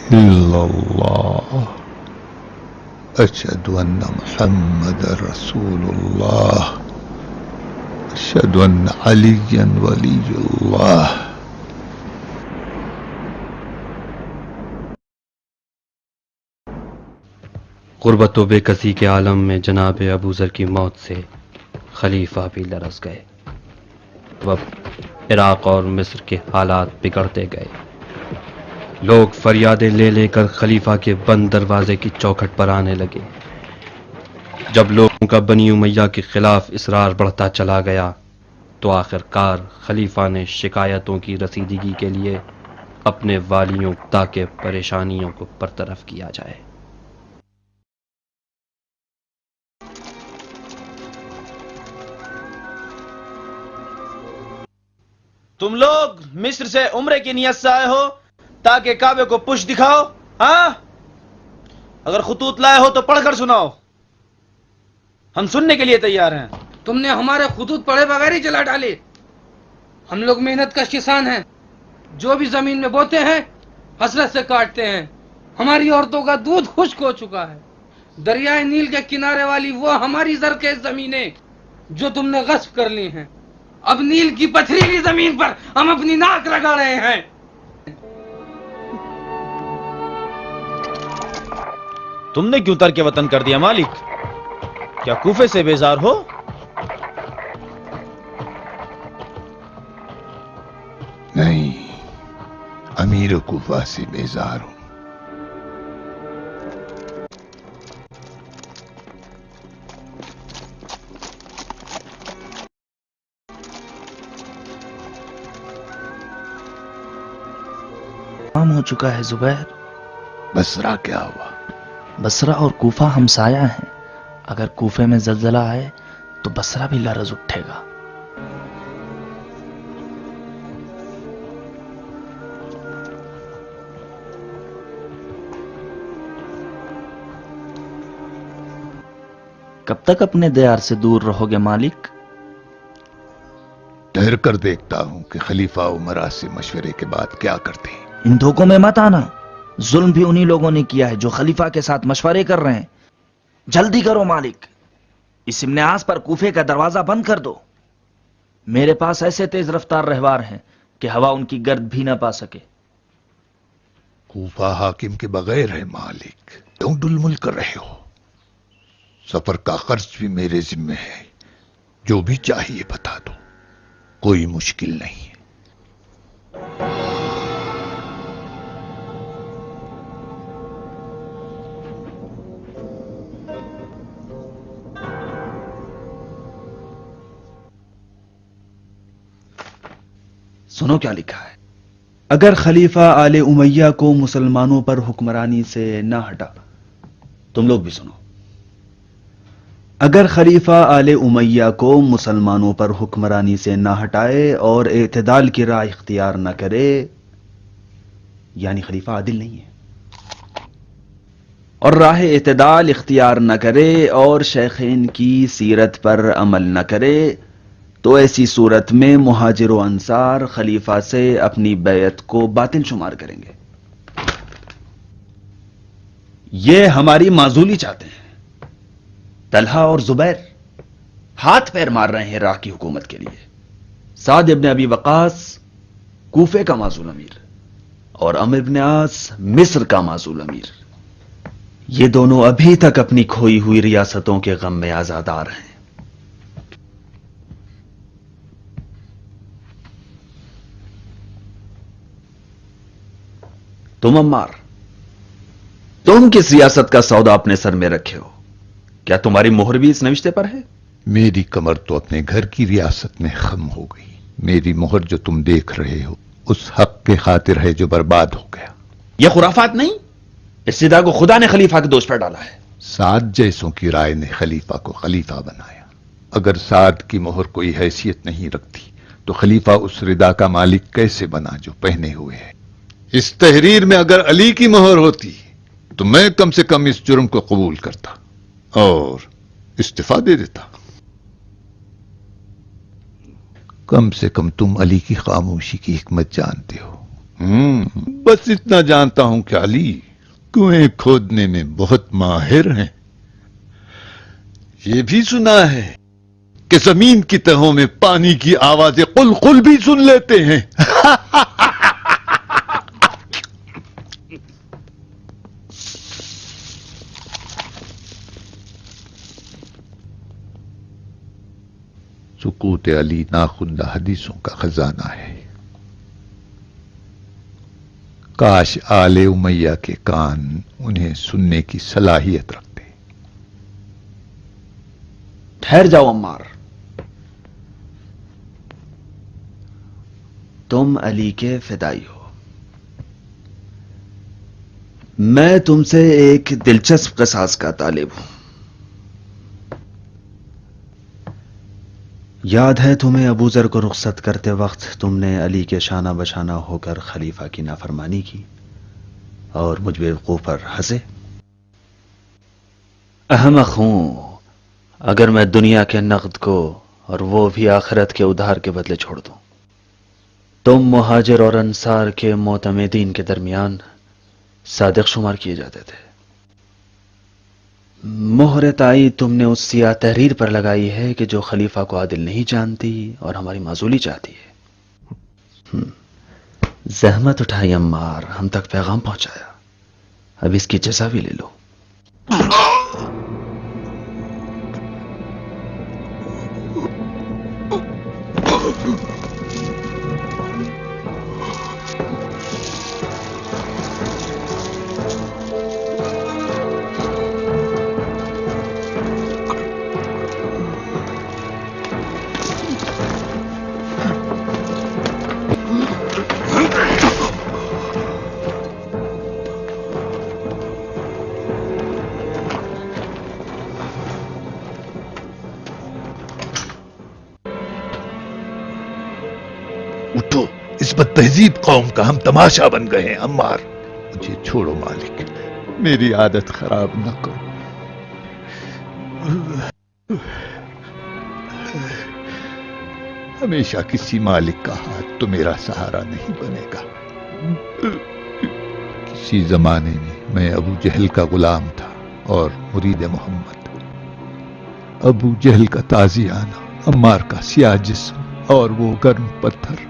إلا الله أشهد أن محمد رسول الله أشهد أن عليا ولي الله. غربت و بے کسی کے عالم میں جناب ابو ذر کی موت سے خلیفہ بھی لرز گئے. اب عراق اور مصر کے حالات بگڑتے گئے. لوگ فریادیں لے لے کر خلیفہ کے بند دروازے کی چوکھٹ پر آنے لگے. جب لوگوں کا بنی امیہ کے خلاف اصرار بڑھتا چلا گیا تو آخر کار خلیفہ نے شکایتوں کی رسیدگی کے لیے اپنے والیوں تاکہ پریشانیوں کو برطرف کیا جائے. تم لوگ مصر سے عمرے کی نیت سے آئے ہو تاکہ کعبے کو پشت دکھاؤ؟ ہاں، اگر خطوط لائے ہو تو پڑھ کر سناؤ، ہم سننے کے لیے تیار ہیں. تم نے ہمارے خطوط پڑھے بغیر ہی جلا ڈالے. ہم لوگ محنت کش کسان ہیں، جو بھی زمین میں بوتے ہیں حسرت سے کاٹتے ہیں. ہماری عورتوں کا دودھ خشک ہو چکا ہے. دریائے نیل کے کنارے والی وہ ہماری زرخیز زمینیں جو تم نے غصب کر لی ہیں، اب نیل کی پتھریلی زمین پر ہم اپنی ناک لگا رہے ہیں. تم نے کیوں ترک وطن کر دیا مالک؟ کیا کوفے سے بیزار ہو؟ نہیں، امیر کوفہ سے بیزار ہوں. کام ہو چکا ہے زبیر. بصرہ کیا ہوا؟ بصرہ اور کوفہ ہمسایہ ہیں. اگر کوفے میں زلزلہ آئے تو بصرہ بھی لرز اٹھے گا. کب تک اپنے دیار سے دور رہو گے مالک؟ ٹھہر کر دیکھتا ہوں کہ خلیفہ عمرا سے مشورے کے بعد کیا کرتے ہیں. ان دھوکوں میں مت آنا. ظلم بھی انہی لوگوں نے کیا ہے جو خلیفہ کے ساتھ مشورے کر رہے ہیں. جلدی کرو مالک، اس ابن عاص پر کوفے کا دروازہ بند کر دو. میرے پاس ایسے تیز رفتار رہوار ہیں کہ ہوا ان کی گرد بھی نہ پا سکے. کوفہ حاکم کے بغیر ہے مالک، کیوں ڈلمل کر رہے ہو؟ سفر کا خرچ بھی میرے ذمہ ہے، جو بھی چاہیے بتا دو، کوئی مشکل نہیں ہے. سنو کیا لکھا ہے. اگر خلیفہ آل امیہ کو مسلمانوں پر حکمرانی سے نہ ہٹا. تم لوگ بھی سنو. اگر خلیفہ آل امیہ کو مسلمانوں پر حکمرانی سے نہ ہٹائے اور اعتدال کی راہ اختیار نہ کرے، یعنی خلیفہ عادل نہیں ہے، اور راہ اعتدال اختیار نہ کرے اور شیخین کی سیرت پر عمل نہ کرے، تو ایسی صورت میں مہاجر و انصار خلیفہ سے اپنی بیعت کو باطل شمار کریں گے. یہ ہماری معزولی چاہتے ہیں. طلحہ اور زبیر ہاتھ پیر مار رہے ہیں راہ کی حکومت کے لیے. سعد ابن ابی وقاص کوفے کا معزول امیر اور عمرو ابن عاص مصر کا معزول امیر. یہ دونوں ابھی تک اپنی کھوئی ہوئی ریاستوں کے غم میں آزادار ہیں. تم عمار، تم کس ریاست کا سودا اپنے سر میں رکھے ہو؟ کیا تمہاری مہر بھی اس نوشتے پر ہے؟ میری کمر تو اپنے گھر کی ریاست میں خم ہو گئی. میری مہر جو تم دیکھ رہے ہو اس حق کے خاطر ہے جو برباد ہو گیا. یہ خرافات نہیں، اس صدا کو خدا نے خلیفہ کے دوش پر ڈالا ہے. سعد جیسوں کی رائے نے خلیفہ کو خلیفہ بنایا. اگر سعد کی مہر کوئی حیثیت نہیں رکھتی تو خلیفہ اس ردا کا مالک کیسے بنا جو پہنے ہوئے ہے؟ اس تحریر میں اگر علی کی مہر ہوتی تو میں کم سے کم اس جرم کو قبول کرتا اور استعفیٰ دے دیتا. کم سے کم تم علی کی خاموشی کی حکمت جانتے ہو. بس اتنا جانتا ہوں کہ علی کنویں کھودنے میں بہت ماہر ہیں. یہ بھی سنا ہے کہ زمین کی تہوں میں پانی کی آوازیں قلقل بھی سن لیتے ہیں. سکوت علی ناخندہ حدیثوں کا خزانہ ہے. کاش آل امیہ کے کان انہیں سننے کی صلاحیت رکھتے. ٹھہر جاؤ عمار. تم علی کے فدائی ہو. میں تم سے ایک دلچسپ قصاص کا طالب ہوں. یاد ہے تمہیں ابو ذر کو رخصت کرتے وقت تم نے علی کے شانہ بشانہ ہو کر خلیفہ کی نافرمانی کی اور مجھ بیوقوف پر ہنسے. احمق ہوں اگر میں دنیا کے نقد کو اور وہ بھی آخرت کے ادھار کے بدلے چھوڑ دوں. تم مہاجر اور انصار کے معتمدین کے درمیان صادق شمار کیے جاتے تھے. مہر تائید تم نے اس سیاہ تحریر پر لگائی ہے کہ جو خلیفہ کو عادل نہیں جانتی اور ہماری معزولی چاہتی ہے. زحمت اٹھائی عمار، ہم تک پیغام پہنچایا، اب اس کی جزا بھی لے لو. اٹھو، اس بد تہذیب قوم کا ہم تماشا بن گئے ہیں. عمار مجھے چھوڑو مالک، میری عادت خراب نہ کرو. ہمیشہ کسی مالک کا ہاتھ تو میرا سہارا نہیں بنے گا. کسی زمانے میں ابو جہل کا غلام تھا اور مرید محمد. ابو جہل کا تازیانہ، عمار کا سیاہ جسم اور وہ گرم پتھر،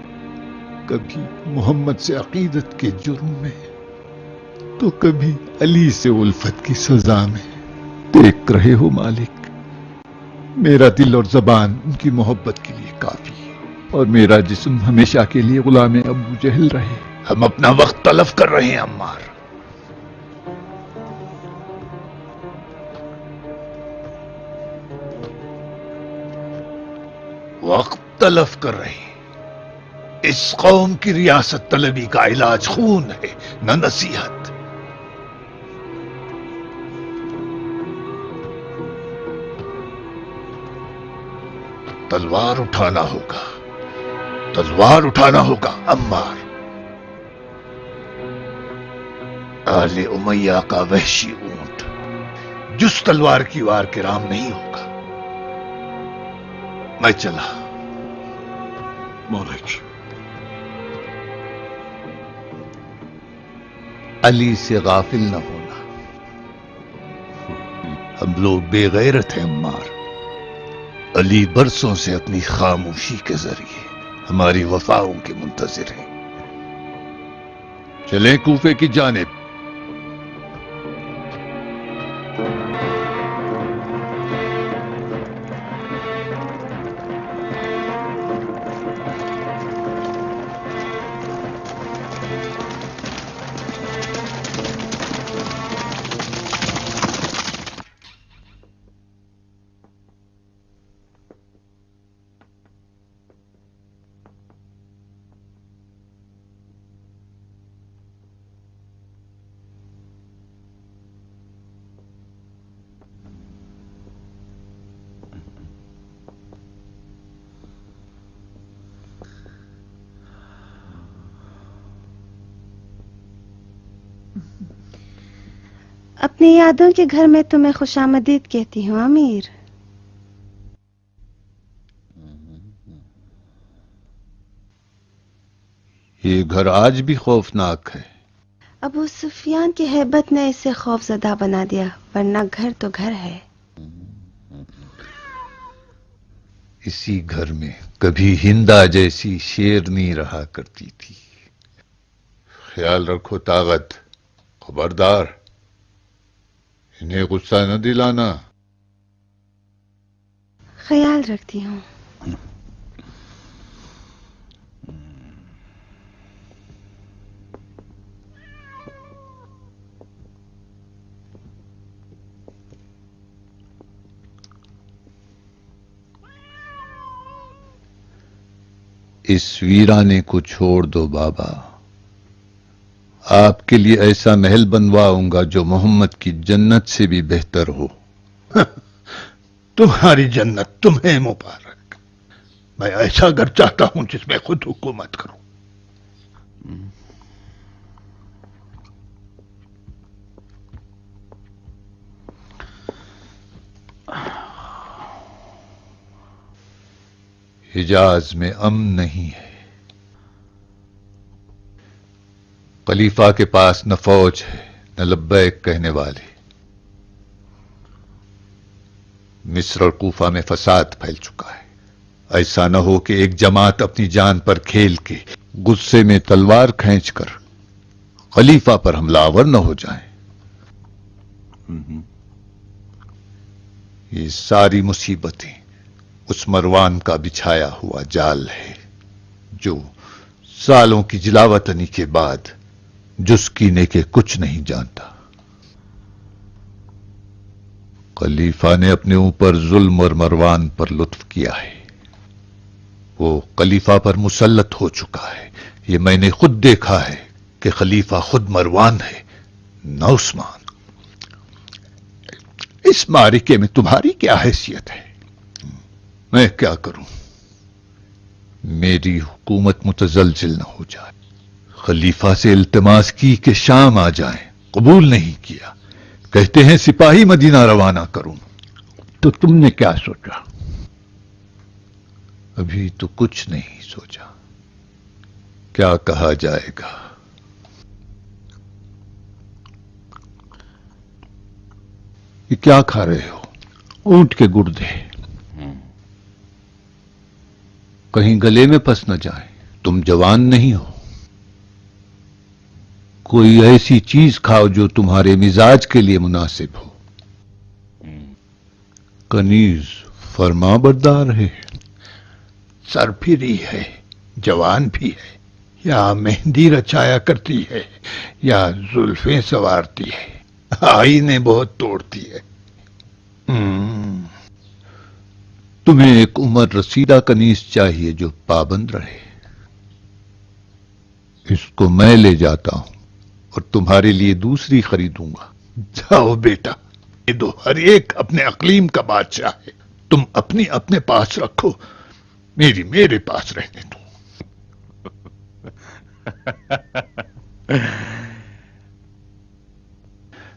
کبھی محمد سے عقیدت کے جرم میں تو کبھی علی سے الفت کی سزا میں. دیکھ رہے ہو مالک، میرا دل اور زبان ان کی محبت کے لیے کافی ہے اور میرا جسم ہمیشہ کے لیے غلام ابو جہل رہے. ہم اپنا وقت تلف کر رہے ہیں عمار. وقت تلف کر رہے ہیں. اس قوم کی ریاست طلبی کا علاج خون ہے، نہ نصیحت. تلوار اٹھانا ہوگا، تلوار اٹھانا ہوگا عمار. آل امیہ کا وحشی اونٹ جس تلوار کی وار کے رام نہیں ہوگا. میں چلا. مالک، علی سے غافل نہ ہونا. ہم لوگ بے غیرت ہیں عمار. علی برسوں سے اپنی خاموشی کے ذریعے ہماری وفاؤں کے منتظر ہیں. چلیں کوفے کی جانب. اپنی یادوں کے گھر میں تمہیں خوش آمدید کہتی ہوں امیر. یہ گھر آج بھی خوفناک ہے. ابو سفیان کی ہیبت نے اسے خوف زدہ بنا دیا، ورنہ گھر تو گھر ہے. اسی گھر میں کبھی ہندا جیسی شیرنی رہا کرتی تھی. خیال رکھو طاقت، خبردار انہیں غصہ نہ دلانا. خیال رکھتی ہوں. اس ویرانے کو چھوڑ دو بابا. آپ کے لیے ایسا محل بنواؤں گا جو محمد کی جنت سے بھی بہتر ہو. تمہاری جنت تمہیں مبارک. میں ایسا گھر چاہتا ہوں جس میں خود حکومت کروں. حجاز میں امن نہیں ہے. خلیفہ کے پاس نہ فوج ہے نہ لبیک کہنے والے. مصر اور کوفہ میں فساد پھیل چکا ہے. ایسا نہ ہو کہ ایک جماعت اپنی جان پر کھیل کے غصے میں تلوار کھینچ کر خلیفہ پر حملہ آور نہ ہو جائیں. یہ ساری مصیبتیں اس مروان کا بچھایا ہوا جال ہے جو سالوں کی جلاوطنی کے بعد جسکینے کے کچھ نہیں جانتا. خلیفہ نے اپنے اوپر ظلم اور مروان پر لطف کیا ہے. وہ خلیفہ پر مسلط ہو چکا ہے. یہ میں نے خود دیکھا ہے کہ خلیفہ خود مروان ہے نہ عثمان. اس معرکے میں تمہاری کیا حیثیت ہے؟ میں کیا کروں؟ میری حکومت متزلزل نہ ہو جائے. خلیفہ سے التماس کی کہ شام آ جائیں، قبول نہیں کیا. کہتے ہیں سپاہی مدینہ روانہ کروں. تو تم نے کیا سوچا؟ ابھی تو کچھ نہیں سوچا. کیا کہا جائے گا؟ یہ کیا کھا رہے ہو؟ اونٹ کے گردے. کہیں گلے میں پھنس نہ جائیں. تم جوان نہیں ہو. کوئی ایسی چیز کھاؤ جو تمہارے مزاج کے لیے مناسب ہو. کنیز فرما بردار ہے. سرپھری ہے، جوان بھی ہے. یا مہندی رچایا کرتی ہے یا زلفیں سنوارتی ہے. آئینے بہت توڑتی ہے. تمہیں ایک عمر رسیدہ کنیز چاہیے جو پابند رہے. اس کو میں لے جاتا ہوں اور تمہارے لیے دوسری خریدوں گا. جاؤ بیٹا، یہ دو ہر ایک اپنے اقلیم کا بادشاہ ہے. تم اپنی اپنے پاس رکھو، میری میرے پاس رہنے دو.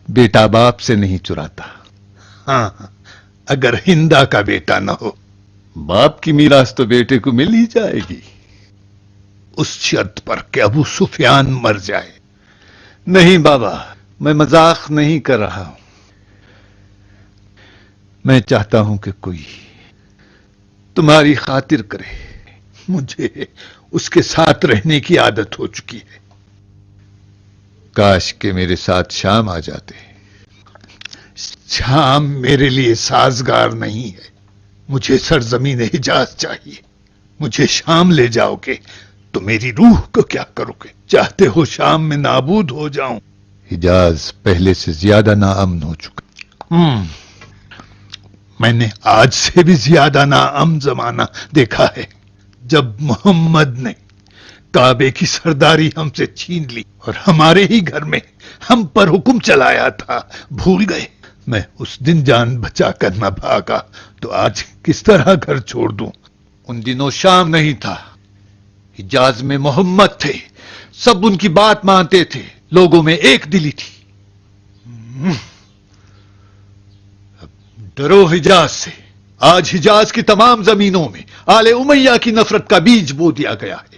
بیٹا باپ سے نہیں چراتا. ہاں، اگر ہندا کا بیٹا نہ ہو. باپ کی میراث تو بیٹے کو مل ہی جائے گی. اس شرط پر کہ ابو سفیان مر جائے. نہیں بابا، میں مذاق نہیں کر رہا ہوں. میں چاہتا ہوں کہ کوئی تمہاری خاطر کرے. مجھے اس کے ساتھ رہنے کی عادت ہو چکی ہے. کاش کہ میرے ساتھ شام آ جاتے. شام میرے لیے سازگار نہیں ہے. مجھے سرزمین حجاز چاہیے. مجھے شام لے جاؤ گے تو میری روح کو کیا کرو گے؟ چاہتے ہو شام میں نابود ہو جاؤں؟ حجاز پہلے سے زیادہ ناامن ہو چکا. میں نے آج سے بھی زیادہ ناامن زمانہ دیکھا ہے. جب محمد نے کعبے کی سرداری ہم سے چھین لی اور ہمارے ہی گھر میں ہم پر حکم چلایا تھا، بھول گئے؟ میں اس دن جان بچا کر نہ بھاگا تو آج کس طرح گھر چھوڑ دوں؟ ان دنوں شام نہیں تھا، حجاز میں محمد تھے. سب ان کی بات مانتے تھے. لوگوں میں ایک دلی تھی. ڈرو حجاز سے. آج حجاز کی تمام زمینوں میں آل امیہ کی نفرت کا بیج بو دیا گیا ہے.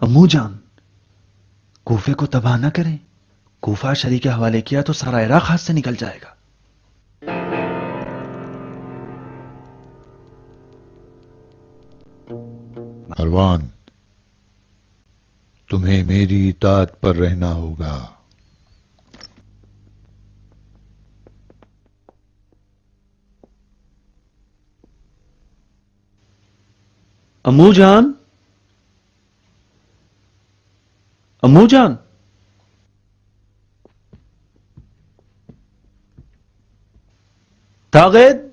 امو جان، کوفے کو تباہ نہ کریں. کوفہ شری کے حوالے کیا تو سارا عراق ہاتھ سے نکل جائے گا. مروان، تمہیں میری اطاعت پر رہنا ہوگا. امو جان، امو جان. تاغد،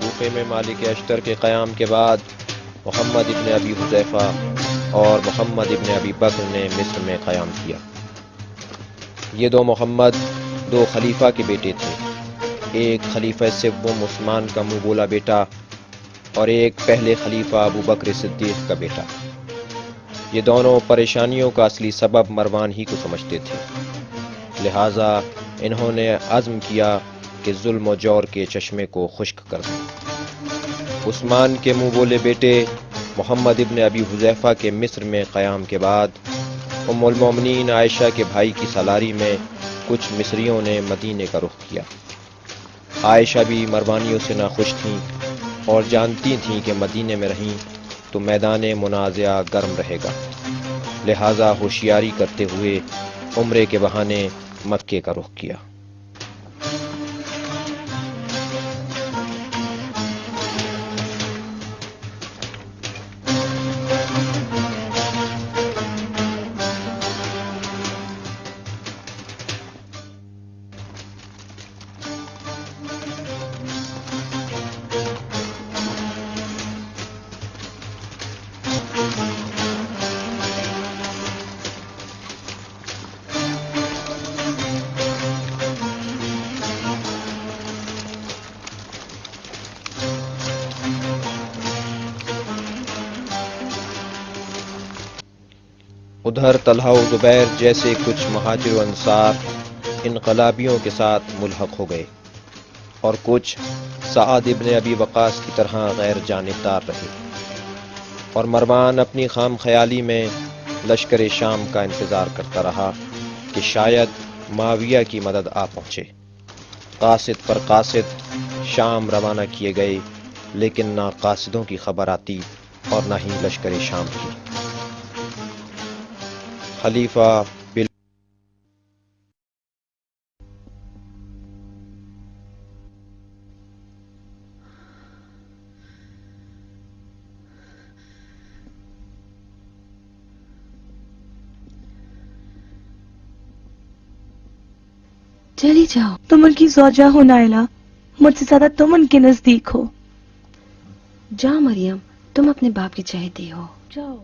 کوفے میں مالک اشتر کے قیام کے بعد محمد ابن ابی حذیفہ اور محمد ابن ابی بکر نے مصر میں قیام کیا. یہ دو محمد دو خلیفہ کے بیٹے تھے. ایک خلیفہ سوم عثمان کا منہ بولا بیٹا اور ایک پہلے خلیفہ ابو بکر صدیق کا بیٹا. یہ دونوں پریشانیوں کا اصلی سبب مروان ہی کو سمجھتے تھے، لہٰذا انہوں نے عزم کیا کہ ظلم و جور کے چشمے کو خشک کر دیں. عثمان کے منہ بولے بیٹے محمد ابن ابی حذیفہ کے مصر میں قیام کے بعد ام المومنین عائشہ کے بھائی کی سالاری میں کچھ مصریوں نے مدینے کا رخ کیا. عائشہ بھی مروانیوں سے ناخوش تھیں اور جانتی تھیں کہ مدینے میں رہیں تو میدان منازعہ گرم رہے گا، لہٰذا ہوشیاری کرتے ہوئے عمرے کے بہانے مکے کا رخ کیا. ادھر طلحہ و زبیر جیسے کچھ مہاجر و انصار انقلابیوں کے ساتھ ملحق ہو گئے اور کچھ سعد ابن ابی وقاص کی طرح غیر جانبدار رہے، اور مروان اپنی خام خیالی میں لشکر شام کا انتظار کرتا رہا کہ شاید معاویہ کی مدد آ پہنچے. قاصد پر قاصد شام روانہ کیے گئے، لیکن نہ قاصدوں کی خبر آتی اور نہ ہی لشکر شام کی. خلیفہ چلی جاؤ، تم ان کی زوجہ ہو نائلہ، مجھ سے زیادہ تم ان کے نزدیک ہو. جاؤ مریم، تم اپنے باپ کی چہیتی ہو. جاؤ.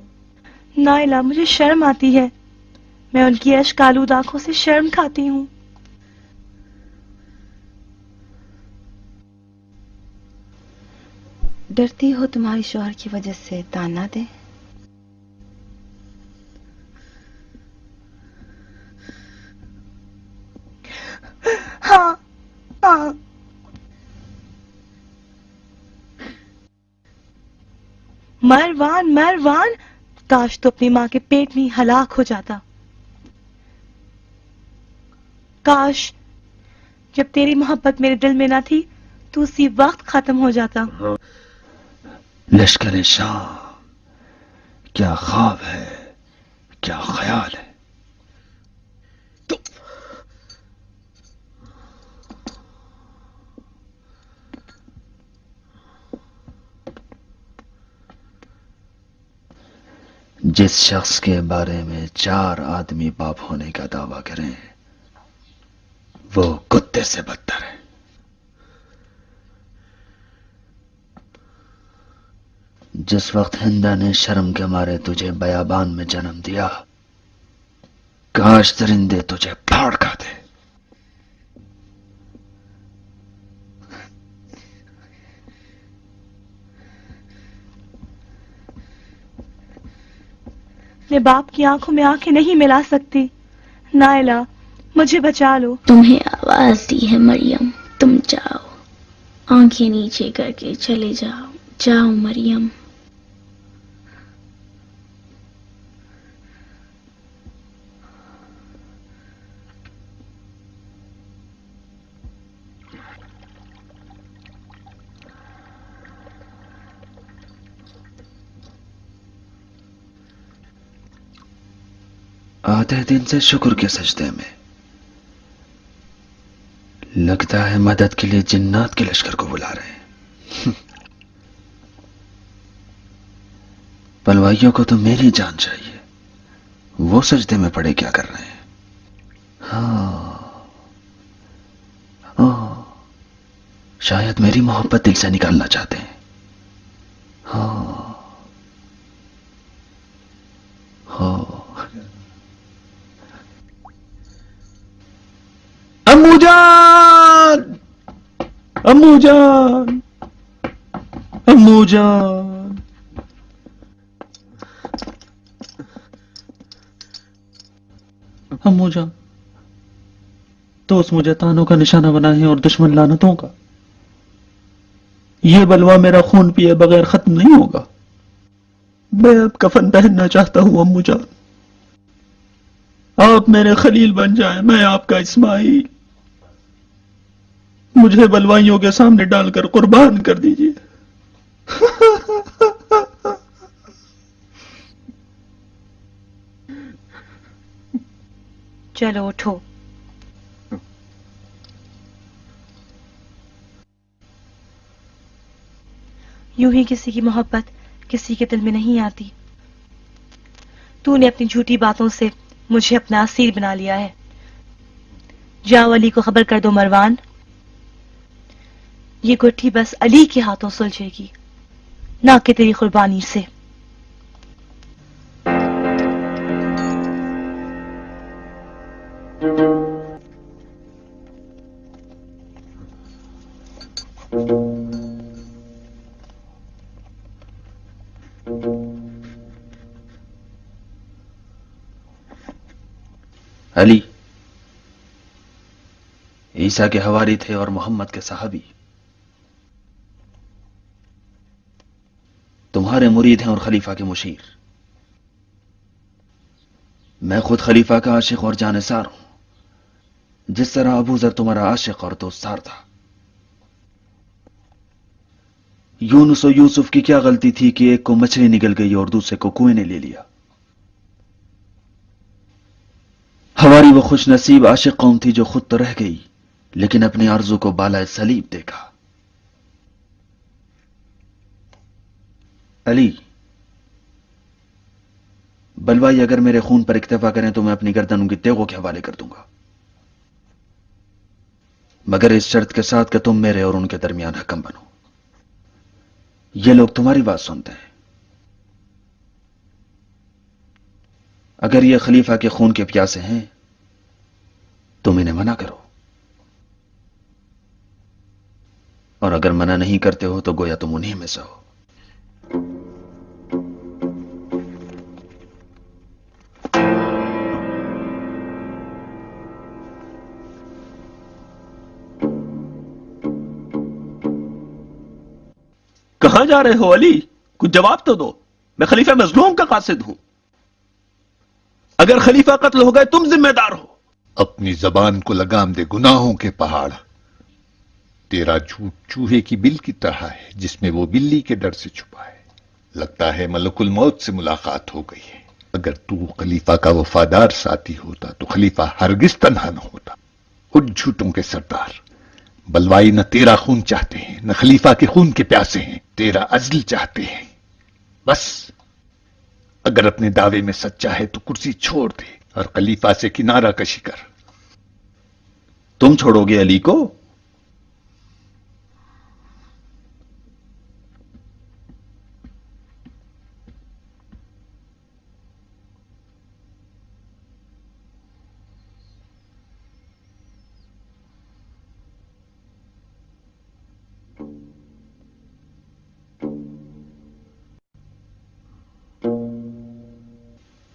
نائلہ، مجھے شرم آتی ہے، میں ان کی اشک آلود آنکھوں سے شرم کھاتی ہوں. ڈرتی ہو تمہاری شوہر کی وجہ سے تانا دے؟ ہاں ہاں. مروان، مروان، کاش تو اپنی ماں کے پیٹ میں ہلاک ہو جاتا. کاش جب تیری محبت میرے دل میں نہ تھی تو اسی وقت ختم ہو جاتا. لشکر شام کیا خواب ہے، کیا خیال ہے. جس شخص کے بارے میں 4 آدمی باپ ہونے کا دعویٰ کریں وہ کتے سے بدتر ہے. جس وقت ہندا نے شرم کے مارے تجھے بیابان میں جنم دیا، کاش درندے تجھے پھاڑ کھاتے. میں باپ کی آنکھوں میں آنکھیں نہیں ملا سکتی. نائلہ مجھے بچا لو. تمہیں آواز دی ہے مریم، تم جاؤ، آنکھیں نیچے کر کے چلے جاؤ. جاؤ مریم. آدھے دن سے شکر کے سجدے میں، لگتا ہے مدد کے لیے جنات کے لشکر کو بلا رہے ہیں. پلوائیوں کو تو میری جان چاہیے، وہ سجدے میں پڑے کیا کر رہے ہیں؟ شاید میری محبت دل سے نکالنا چاہتے ہیں. امو جان، امو جان، امو جان. امو جان، دوست مجھے تانوں کا نشانہ بنائے ہیں اور دشمن لعنتوں کا. یہ بلوا میرا خون پیے بغیر ختم نہیں ہوگا. میں اب کفن پہننا چاہتا ہوں امو جان. آپ میرے خلیل بن جائیں، میں آپ کا اسماعیل. مجھے بلوائیوں کے سامنے ڈال کر قربان کر دیجیے. چلو اٹھو. یوں ہی کسی کی محبت کسی کے دل میں نہیں آتی. تو نے اپنی جھوٹی باتوں سے مجھے اپنا اسیر بنا لیا ہے. جاؤ علی کو خبر کر دو مروان، یہ گٹھی بس علی کے ہاتھوں سلجھے گی، نہ کہ تیری قربانی سے. علی عیسیٰ کے حواری تھے اور محمد کے صحابی. تمہارے مرید ہیں اور خلیفہ کے مشیر. میں خود خلیفہ کا عاشق اور جانثار ہوں، جس طرح ابو ذر تمہارا عاشق اور دوستدار تھا. یونس و یوسف کی کیا غلطی تھی کہ ایک کو مچھلی نگل گئی اور دوسرے کو کنویں نے لے لیا؟ ہماری وہ خوش نصیب عاشق قوم تھی جو خود تو رہ گئی لیکن اپنی آرزو کو بالائے صلیب دیکھا. علی، بلوائی اگر میرے خون پر اکتفا کریں تو میں اپنی گردن ان کی تیغوں کے حوالے کر دوں گا، مگر اس شرط کے ساتھ کہ تم میرے اور ان کے درمیان حکم بنو. یہ لوگ تمہاری بات سنتے ہیں. اگر یہ خلیفہ کے خون کے پیاسے ہیں تم انہیں منع کرو، اور اگر منع نہیں کرتے ہو تو گویا تم انہی میں سے ہو. کہاں جا رہے ہو علی؟ کچھ جواب تو دو. میں خلیفہ مظلوم کا قاصد ہوں. اگر خلیفہ قتل ہو گئے تم ذمہ دار ہو. اپنی زبان کو لگام دے، گناہوں کے پہاڑ. تیرا جھوٹ چوہے کی بل کی طرح ہے جس میں وہ بلی کے ڈر سے چھپا ہے. لگتا ہے ملک الموت سے ملاقات ہو گئی ہے. اگر تو خلیفہ کا وفادار ساتھی ہوتا تو خلیفہ ہرگز تنہا نہ ہوتا. ان جھوٹوں کے سردار، بلوائی نہ تیرا خون چاہتے ہیں نہ خلیفہ کے خون کے پیاسے ہیں، تیرا عزل چاہتے ہیں. بس اگر اپنے دعوے میں سچا ہے تو کرسی چھوڑ دے اور خلیفہ سے کنارہ کشی کر. تم چھوڑو گے علی کو؟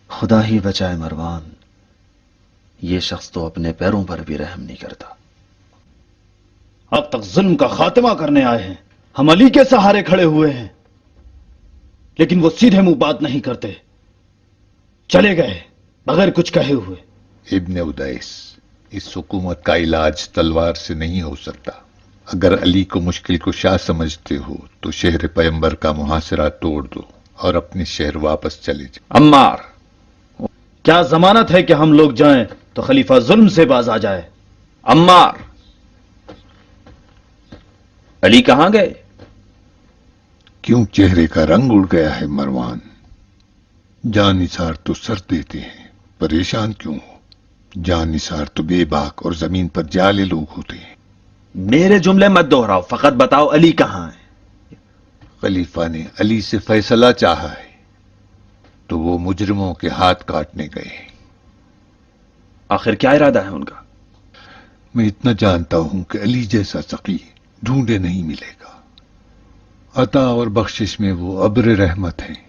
خدا ہی بچائے مروان، یہ شخص تو اپنے پیروں پر بھی رحم نہیں کرتا. اب تک ظلم کا خاتمہ کرنے آئے ہیں، ہم علی کے سہارے کھڑے ہوئے ہیں، لیکن وہ سیدھے منہ بات نہیں کرتے، چلے گئے بغیر کچھ کہے ہوئے. ابن ادیس، اس حکومت کا علاج تلوار سے نہیں ہو سکتا. اگر علی کو مشکل کشا سمجھتے ہو تو شہر پیمبر کا محاصرہ توڑ دو اور اپنے شہر واپس چلے جاؤ. عمار، کیا ضمانت ہے کہ ہم لوگ جائیں تو خلیفہ ظلم سے باز آ جائے؟ عمار، علی کہاں گئے؟ کیوں چہرے کا رنگ اڑ گیا ہے مروان؟ جان نثار تو سر دیتے ہیں، پریشان کیوں ہو؟ جان نثار تو بے باک اور زمین پر جالے لوگ ہوتے ہیں. میرے جملے مت دوہراؤ، فقط بتاؤ علی کہاں ہے؟ خلیفہ نے علی سے فیصلہ چاہا ہے تو وہ مجرموں کے ہاتھ کاٹنے گئے. آخر کیا ارادہ ہے ان کا؟ میں اتنا جانتا ہوں کہ علی جیسا سقی ڈھونڈے نہیں ملے گا. عطا اور بخشش میں وہ ابر رحمت ہیں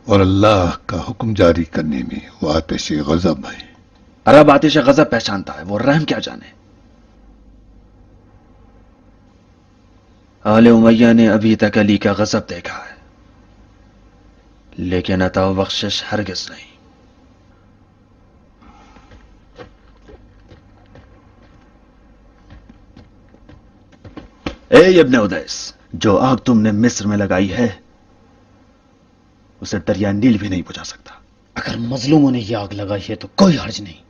اور اللہ کا حکم جاری کرنے میں وہ آتش غضب ہے. عرب آتش غضب پہچانتا ہے، وہ رحم کیا جانے. آل امیہ نے ابھی تک علی کا غضب دیکھا ہے، لیکن عطا و بخشش ہرگز نہیں. اے ابن ادیس، جو آگ تم نے مصر میں لگائی ہے اسے دریا نیل بھی نہیں بجھا سکتا. اگر مظلوموں نے یہ آگ لگائی ہے تو کوئی حرج نہیں.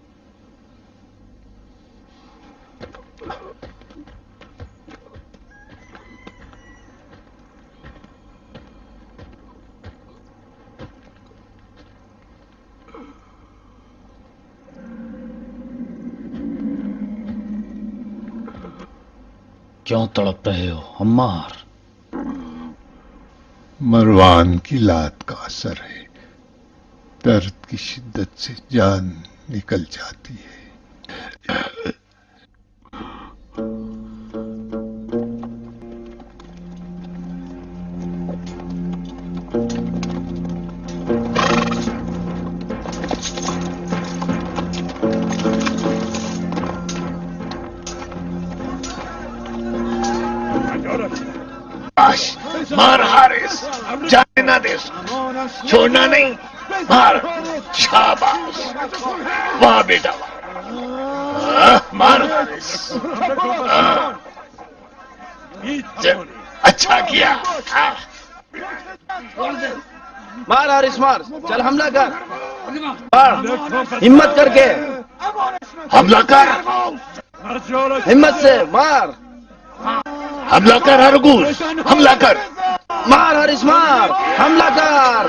کیوں تڑپ رہے ہو عمار؟ مروان کی لات کا اثر ہے، درد کی شدت سے جان نکل جاتی ہے. مار حارث، جانے نہ دے، چھوڑنا نہیں، مار. شاباش، واہ بیٹا واہ، مار حارث. اچھا کیا. مار حارث مار، چل حملہ کر، ہمت کر کے حملہ کر، ہمت سے مار. حملہ کر ہرگوز، حملہ کر. مار حارث مار، حملہ کر.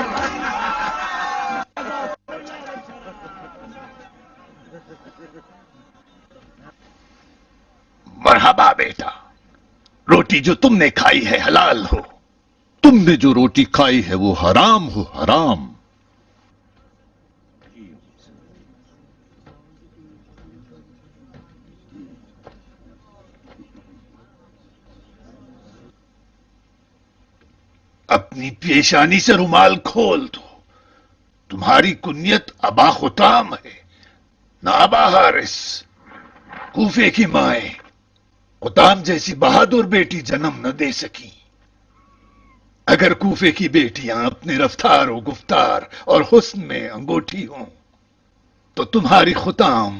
مرحبا بیٹا، روٹی جو تم نے کھائی ہے حلال ہو، تم نے جو روٹی کھائی ہے وہ حرام ہو، حرام. اپنی پیشانی سے رومال کھول دو. تمہاری کنیت ابا خطام ہے نہ ابا حارث. کوفے کی مائیں خطام جیسی بہادر بیٹی جنم نہ دے سکی. اگر کوفے کی بیٹیاں اپنے رفتار و گفتار اور حسن میں انگوٹھی ہوں تو تمہاری خطام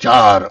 4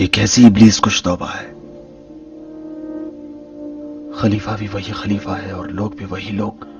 یہ کیسی ابلیس کش توبہ ہے؟ خلیفہ بھی وہی خلیفہ ہے اور لوگ بھی وہی لوگ.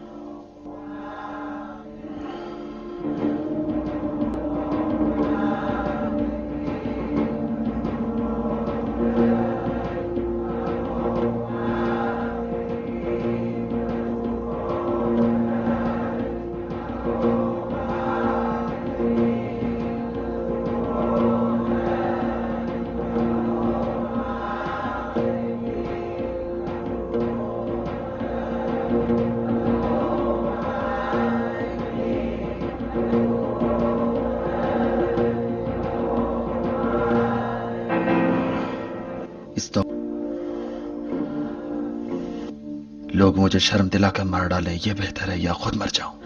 لوگ مجھے شرم دلا کر مار ڈالیں، یہ بہتر ہے یا خود مر جاؤں.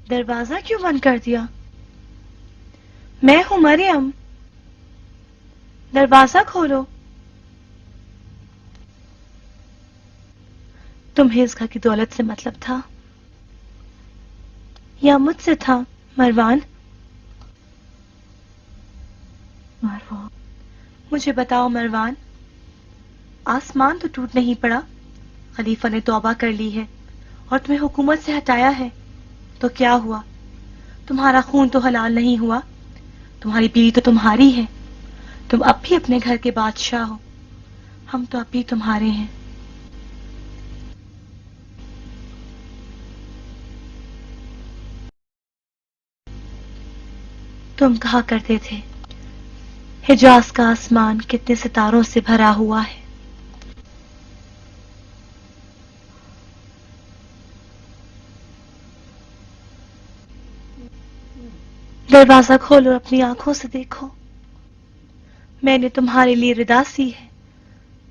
دروازہ کیوں بند کر دیا؟ میں ہوں مریم، دروازہ کھولو. تمہیں اس گھر کی دولت سے مطلب تھا یا مجھ سے تھا مروان؟ مجھے بتاؤ مروان، آسمان تو ٹوٹ نہیں پڑا، خلیفہ نے توبہ کر لی ہے اور تمہیں حکومت سے ہٹایا ہے، تو کیا ہوا؟ تمہارا خون تو حلال نہیں ہوا، تمہاری بیوی تو تمہاری ہے، تم اب بھی اپنے گھر کے بادشاہ ہو، ہم تو اب بھی تمہارے ہیں. تم کہا کرتے تھے حجاز کا آسمان کتنے ستاروں سے بھرا ہوا ہے. دروازہ کھولو، اپنی آنکھوں سے دیکھو، میں نے تمہارے لیے ردا سی ہے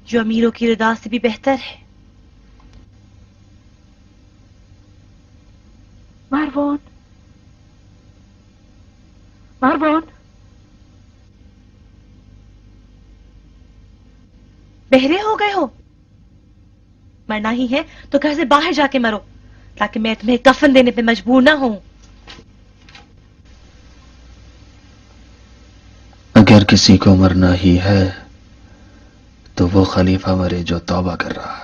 جو امیروں کی ردا سے بھی بہتر ہے. مروان، مروان، بہرے ہو گئے ہو؟ مرنا ہی ہے تو گھر سے باہر جا کے مرو تاکہ میں تمہیں کفن دینے پہ مجبور نہ ہوں. اگر کسی کو مرنا ہی ہے تو وہ خلیفہ مرے جو توبہ کر رہا ہے.